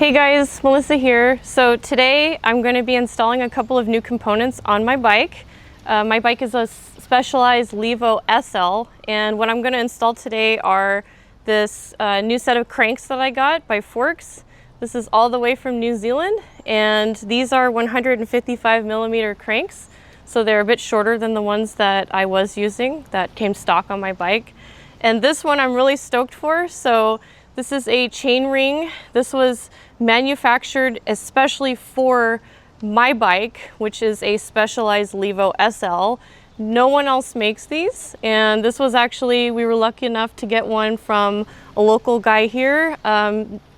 Hey guys, Melissa here. So today I'm going to be installing a couple of new components on my bike. My bike is a specialized Levo SL, and what I'm going to install today are this new set of cranks that I got by Forx. This is all the way from New Zealand, and these are 155mm cranks. So they're a bit shorter than the ones that I was using that came stock on my bike. And this one I'm really stoked for. So this is a chainring. This was manufactured especially for my bike, which is a specialized Levo SL. No one else makes these, and this was actually, we were lucky enough to get one from a local guy here.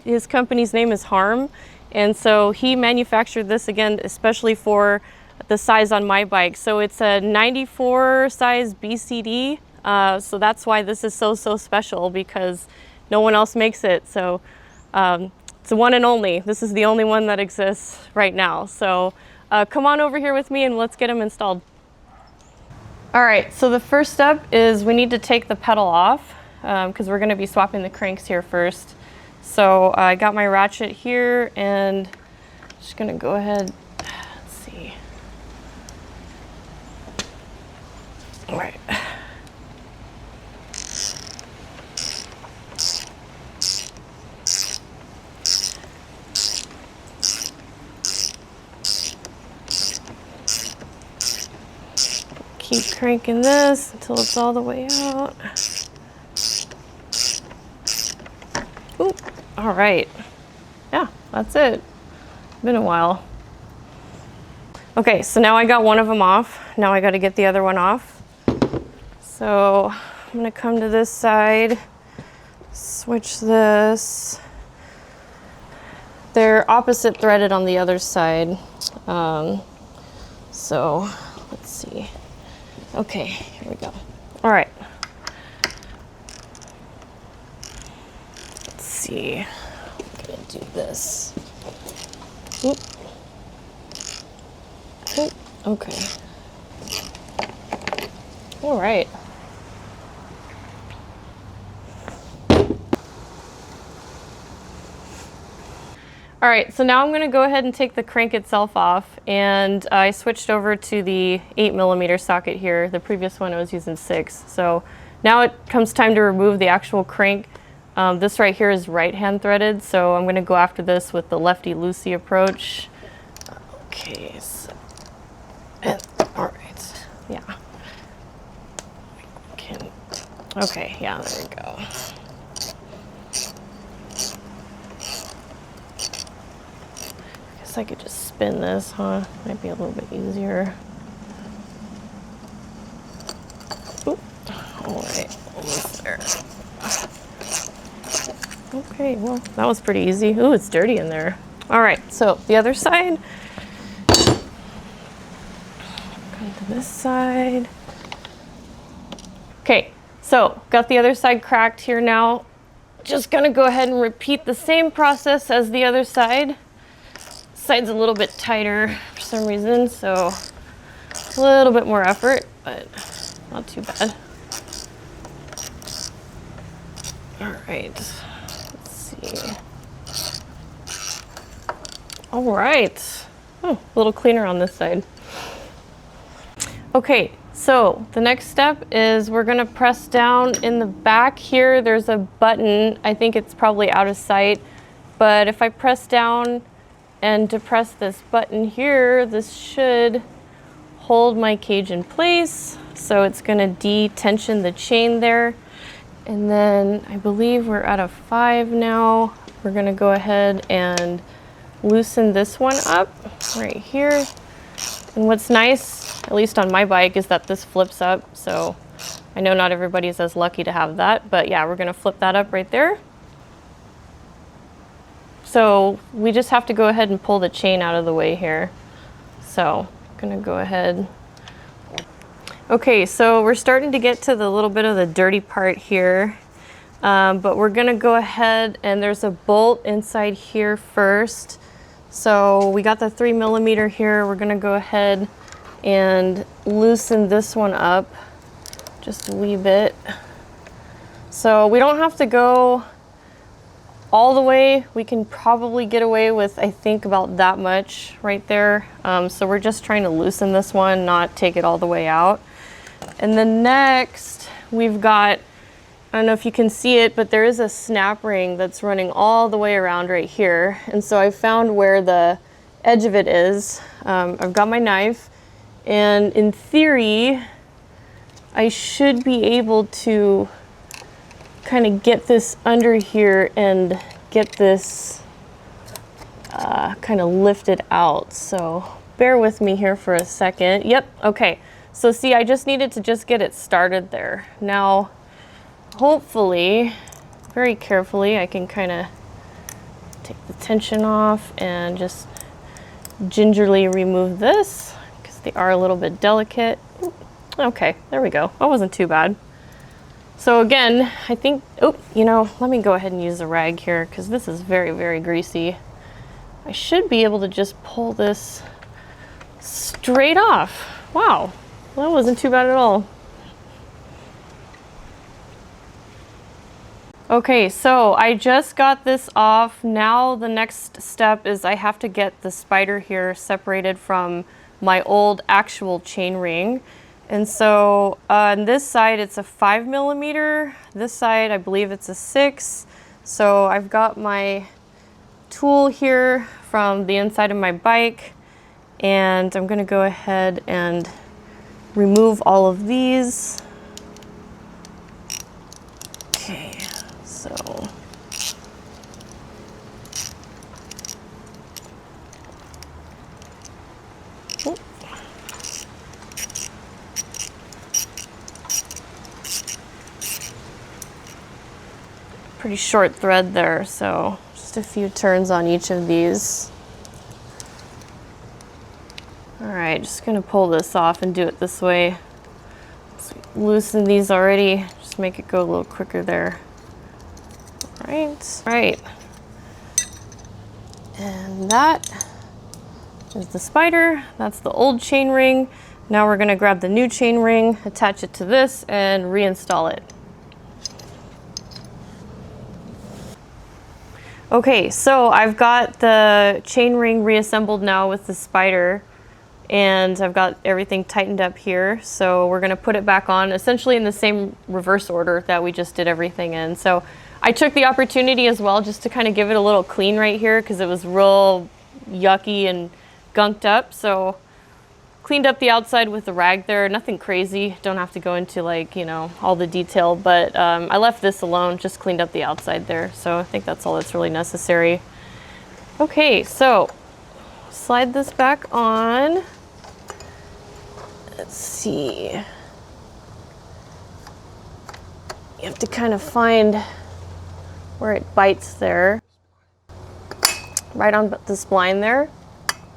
His company's name is H4rm, and so he manufactured this again especially for the size on my bike. So it's a 94 size BCD, so that's why this is so special, because no one else makes it. So it's the one and only. This is the only one that exists right now. So come on over here with me and let's get them installed. All right, so the first step is we need to take the pedal off because we're going to be swapping the cranks here first. So I got my ratchet here and just going to go ahead. Let's see. All right. Keep cranking this until it's all the way out. Ooh, all right. Yeah, that's it. Been a while. Okay, so now I got one of them off. Now I got to get the other one off. So I'm going to come to this side, switch this. They're opposite threaded on the other side. So let's see. Okay, here we go. All right. Let's see. I'm gonna do this. Oop. Oop. Okay. All right. All right, so now I'm going to go ahead and take the crank itself off, and I switched over to the 8mm socket here. The previous one I was using 6. So now it comes time to remove the actual crank. This right here is right-hand threaded, so I'm going to go after this with the lefty-loosey approach. Okay, so, all right, yeah. Okay, yeah, there we go. I could just spin this, huh? Might be a little bit easier. Oop. All right, almost there. Okay, well, that was pretty easy. Ooh, it's dirty in there. All right, so the other side. Come to this side. Okay, so got the other side cracked here now. Just gonna go ahead and repeat the same process as the other side. Side's a little bit tighter for some reason, so a little bit more effort, but not too bad. All right, let's see. All right, oh, a little cleaner on this side. Okay, so the next step is we're gonna press down in the back here. There's a button. I think it's probably out of sight, but if I press down and depress this button here, this should hold my cage in place. So it's gonna de-tension the chain there. And then I believe we're at a 5 now. We're gonna go ahead and loosen this one up right here. And what's nice, at least on my bike, is that this flips up. So I know not everybody is as lucky to have that, but yeah, we're gonna flip that up right there. So we just have to go ahead and pull the chain out of the way here. So I'm gonna go ahead. Okay, so we're starting to get to the little bit of the dirty part here, but we're gonna go ahead, and there's a bolt inside here first. So we got the 3mm here. We're gonna go ahead and loosen this one up just a wee bit. So we don't have to go all the way. We can probably get away with, I think, about that much right there. So we're just trying to loosen this one, not take it all the way out. And then next, we've got, I don't know if you can see it, but there is a snap ring that's running all the way around right here. And so I found where the edge of it is. I've got my knife, and in theory, I should be able to kind of get this under here and get this kind of lifted out. So bear with me here for a second. Yep, okay. So see, I just needed to just get it started there. Now, hopefully, very carefully, I can kind of take the tension off and just gingerly remove this because they are a little bit delicate. Okay, there we go. That wasn't too bad. So again, I think, oh, you know, let me go ahead and use a rag here because this is very, very greasy. I should be able to just pull this straight off. Wow, well, that wasn't too bad at all. Okay, so I just got this off. Now the next step is I have to get the spider here separated from my old actual chain ring. And so on this side, it's a 5mm. This side, I believe it's a 6. So I've got my tool here from the inside of my bike, and I'm gonna go ahead and remove all of these. Okay, so. Pretty short thread there, so just a few turns on each of these. All right, just gonna pull this off and do it this way. Let's loosen these already, just make it go a little quicker there. All right. And that is the spider, that's the old chain ring. Now we're gonna grab the new chain ring, attach it to this, and reinstall it. Okay, so I've got the chain ring reassembled now with the spider, and I've got everything tightened up here. So we're gonna put it back on essentially in the same reverse order that we just did everything in. So I took the opportunity as well just to kind of give it a little clean right here because it was real yucky and gunked up. So cleaned up the outside with the rag there, nothing crazy. Don't have to go into, like, you know, all the detail, but I left this alone, just cleaned up the outside there. So I think that's all that's really necessary. Okay, so slide this back on. Let's see. You have to kind of find where it bites there. Right on the spline there.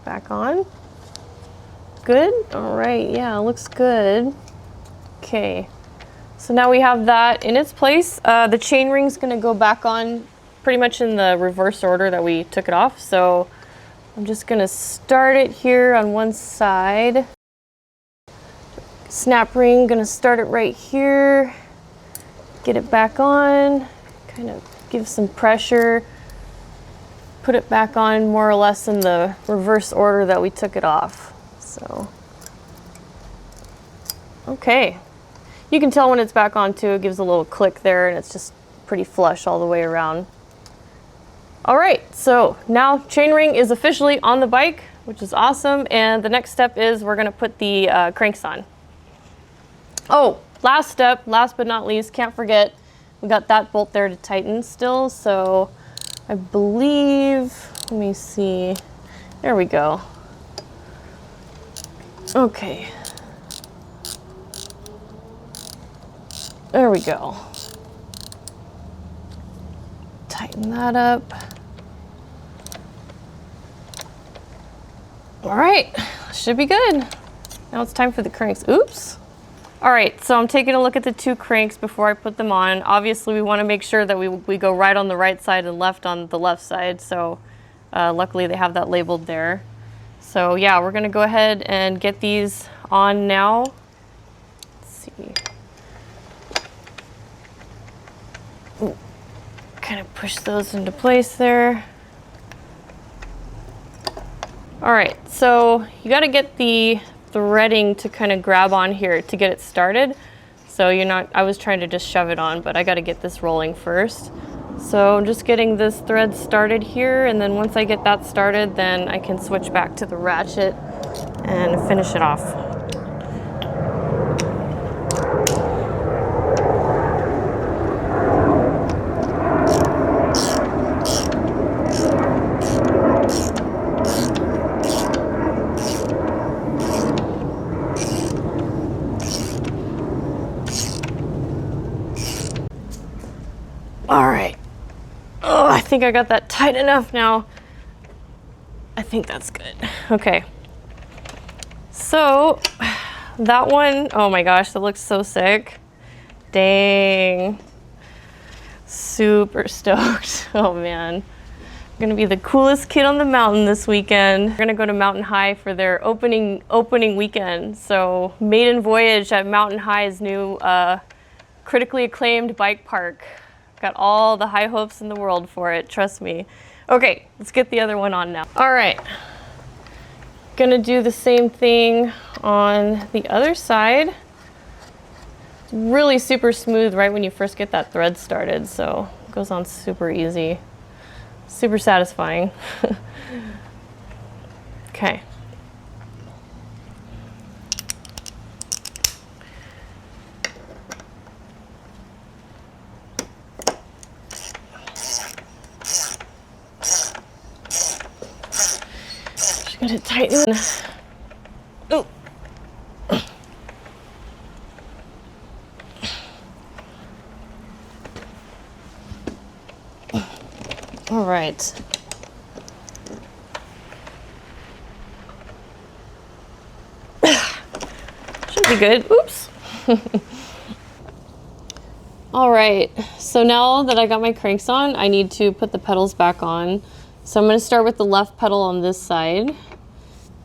Back on. Good. All right. Yeah, looks good. Okay. So now we have that in its place. The chain ring's going to go back on pretty much in the reverse order that we took it off. So I'm just going to start it here on one side. Snap ring, going to start it right here. Get it back on. Kind of give some pressure. Put it back on more or less in the reverse order that we took it off. So, okay. You can tell when it's back on too, it gives a little click there and it's just pretty flush all the way around. All right, so now chainring is officially on the bike, which is awesome. And the next step is we're gonna put the cranks on. Oh, last step, last but not least, can't forget, we got that bolt there to tighten still. So I believe, let me see, there we go. Okay. There we go. Tighten that up. All right, should be good. Now it's time for the cranks. Oops. All right, so I'm taking a look at the two cranks before I put them on. Obviously, we want to make sure that we go right on the right side and left on the left side. So luckily they have that labeled there. So yeah, we're gonna go ahead and get these on now. Let's see. Ooh. kind of push those into place there. All right, so you got to get the threading to kind of grab on here to get it started. So you're not, I was trying to just shove it on, but I got to get this rolling first. So I'm just getting this thread started here, and then once I get that started, then I can switch back to the ratchet and finish it off. All right. Oh, I think I got that tight enough now. I think that's good. Okay. So that one, oh my gosh, that looks so sick. Dang. Super stoked. Oh man. I'm gonna be the coolest kid on the mountain this weekend. We're gonna go to Mountain High for their opening weekend. So maiden voyage at Mountain High's new critically acclaimed bike park. Got all the high hopes in the world for it, trust me. Okay, let's get the other one on now. All right, gonna do the same thing on the other side. It's really super smooth right when you first get that thread started, so it goes on super easy. Super satisfying. Okay. Just gonna tighten. Oh. All right. Should be good. Oops. All right, so now that I got my cranks on, I need to put the pedals back on. So I'm going to start with the left pedal on this side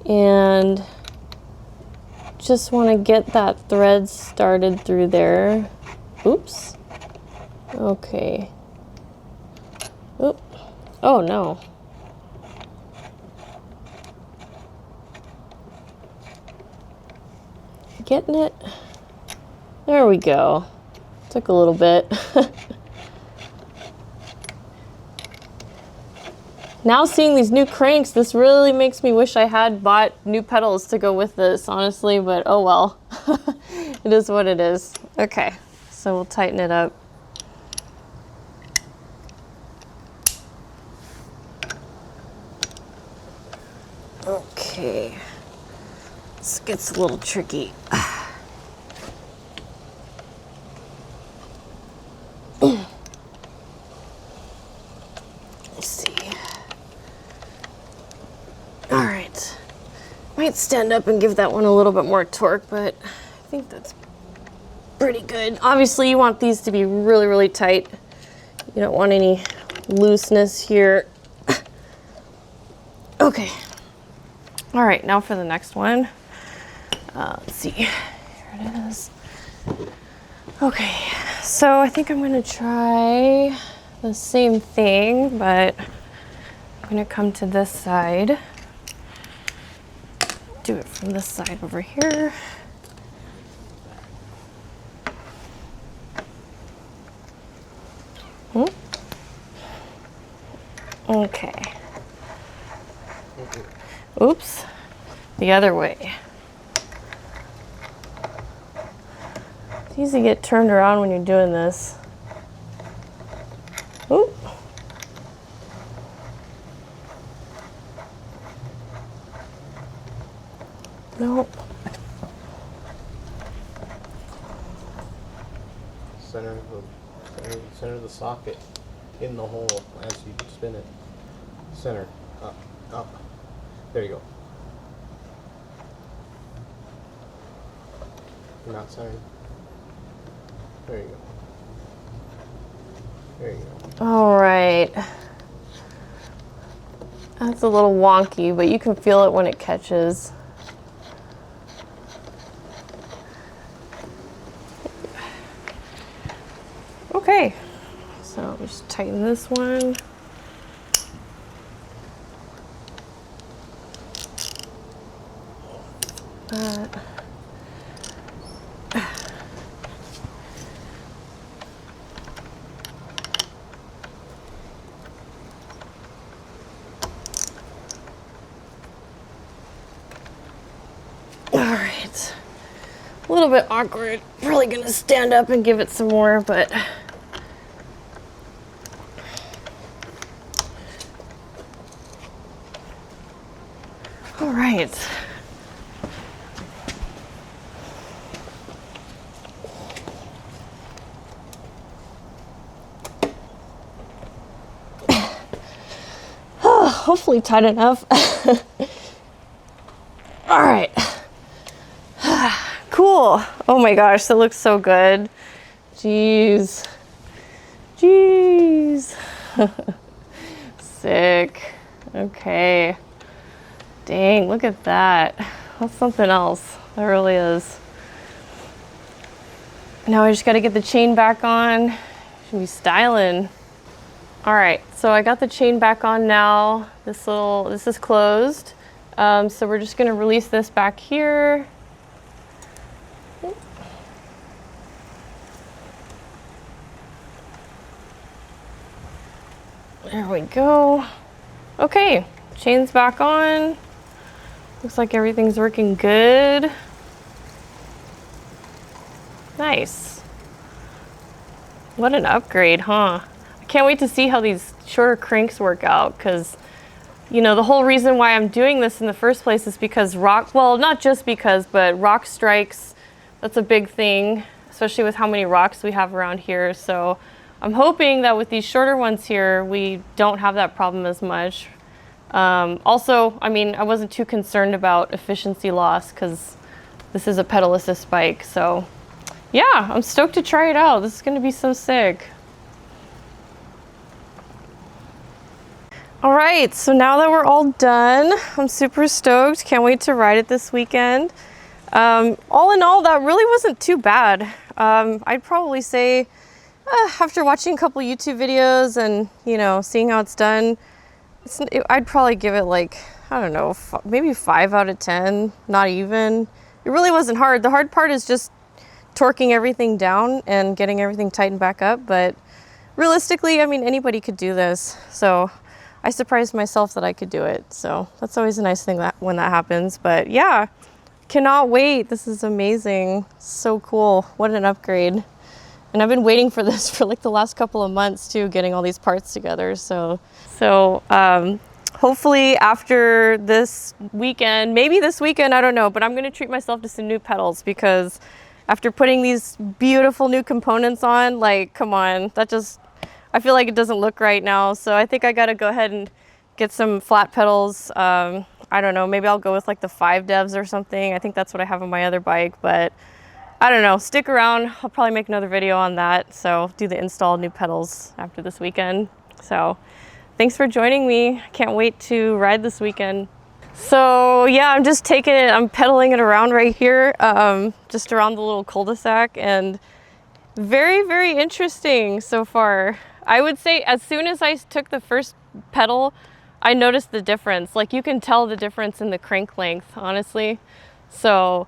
and just want to get that thread started through there. Oops. Okay. Oop. Oh no. Getting it? There we go. Took a little bit. Now seeing these new cranks, this really makes me wish I had bought new pedals to go with this, honestly, but oh well. It is what it is. Okay, so we'll tighten it up. Okay, this gets a little tricky. Let's see. All right, might stand up and give that one a little bit more torque, but I think that's pretty good. Obviously, you want these to be really, really tight. You don't want any looseness here. Okay. All right, now for the next one. Let's see, here it is. Okay, so I think I'm gonna try the same thing, but I'm gonna come to this side. Do it from this side over here. Okay. Oops, the other way. It's easy to get turned around when you're doing this. Oop. Nope. Center of the socket in the hole as you spin it. Center, up, up. There you go. You're not centering. There you go. There you go. All right. That's a little wonky, but you can feel it when it catches. Okay, So just tighten this one. All right, a little bit awkward. Probably gonna stand up and give it some more, but all right. Hopefully tight enough. All right. Cool. Oh my gosh, that looks so good. Jeez. Jeez. Sick. Okay. Dang, look at that. That's something else. That really is. Now I just got to get the chain back on. Should be styling. All right, so I got the chain back on now. This is closed. So we're just gonna release this back here. There we go. Okay, chain's back on. Looks like everything's working good. Nice. What an upgrade, huh? I can't wait to see how these shorter cranks work out, because you know, the whole reason why I'm doing this in the first place is because well, not just because, but rock strikes, that's a big thing, especially with how many rocks we have around here. So I'm hoping that with these shorter ones here, we don't have that problem as much. Also, I mean, I wasn't too concerned about efficiency loss because this is a pedal assist bike. So yeah, I'm stoked to try it out. This is gonna be so sick. All right, so now that we're all done, I'm super stoked. Can't wait to ride it this weekend. All in all, that really wasn't too bad. I'd probably say after watching a couple YouTube videos and, you know, seeing how it's done, I'd probably give it like, I don't know, maybe 5 out of 10, not even. It really wasn't hard. The hard part is just torquing everything down and getting everything tightened back up. But realistically, I mean, anybody could do this. So I surprised myself that I could do it. So that's always a nice thing when that happens. But yeah, cannot wait. This is amazing. So cool. What an upgrade. And I've been waiting for this for like the last couple of months too, getting all these parts together. So hopefully after this weekend, maybe this weekend, I don't know, but I'm going to treat myself to some new pedals, because after putting these beautiful new components on, like, come on, I feel like it doesn't look right now. So I think I got to go ahead and get some flat pedals. I don't know, maybe I'll go with like the 5 devs or something. I think that's what I have on my other bike, but I don't know, stick around. I'll probably make another video on that. So do the install new pedals after this weekend. So thanks for joining me. I can't wait to ride this weekend. So yeah, I'm pedaling it around right here, just around the little cul-de-sac, and very, very interesting so far. I would say as soon as I took the first pedal, I noticed the difference. Like, you can tell the difference in the crank length, honestly. So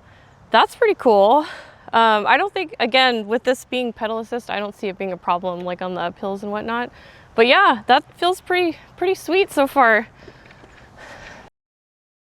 that's pretty cool. I don't think, again, with this being pedal assist, I don't see it being a problem like on the uphills and whatnot. But yeah, that feels pretty sweet so far.